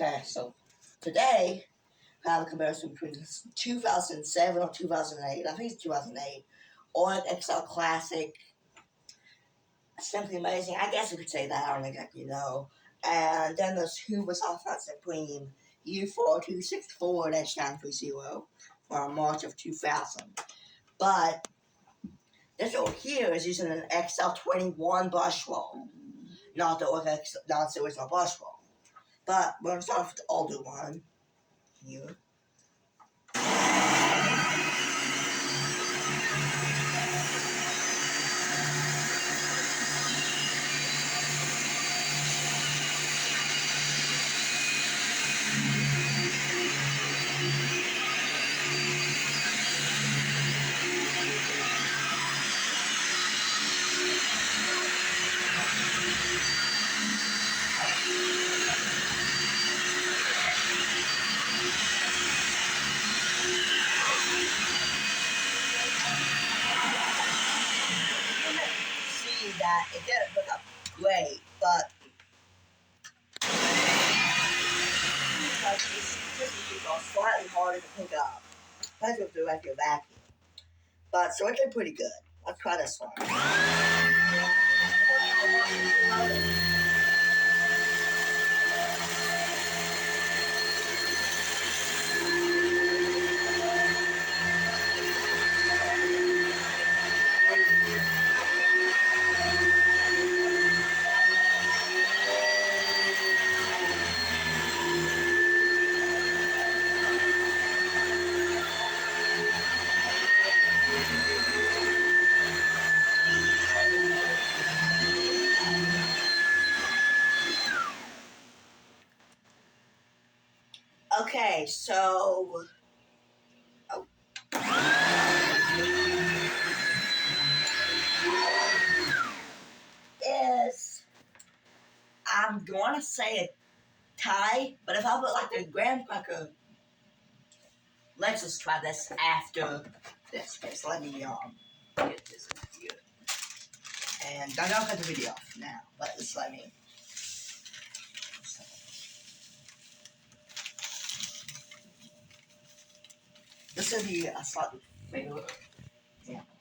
Okay, so today I have a comparison between 2007 or 2008. I think it's 2008. Oreck XL Classic. Simply amazing. I guess we could say that. I don't exactly know. And then there's Hoover Soft Supreme U4264-930 from March of 2000. But this over here is using an XL21 brush roll, not the original brush roll. But we're going to start off with the older one here. That it didn't look up great, but it's just slightly harder to pick up. That's with the regular vacuum. But so it's pretty good. Let's try this one. Okay, so I'm going to say a tie, but if I put like the graham cracker, let's just try this after this. Okay, so let me get this in here. And I don't cut the video off now, but just let me. This will be a slightly bigger example.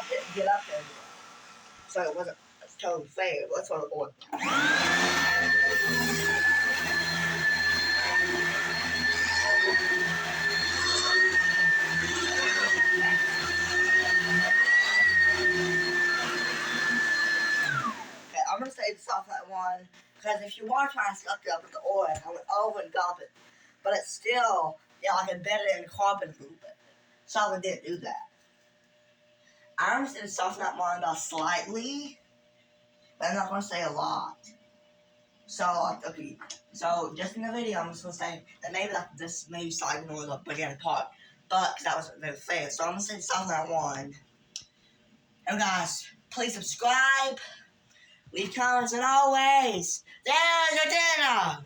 Didn't get up there, so it wasn't totally fair. Let's go to the board. Okay, I'm gonna say this off that one because if you want to try and suck it up with the oil, I went over and got it, but it's still like embedded in the carbon a little bit. So I didn't do that. I'm just going to soften that one about slightly, but I'm not going to say a lot. So, okay, so just in the video, I'm just going to say that maybe like this maybe slightly more the beginning part, but that wasn't very fair. So I'm going to say soften that one. And guys, please subscribe, leave comments, and always, there's your dinner!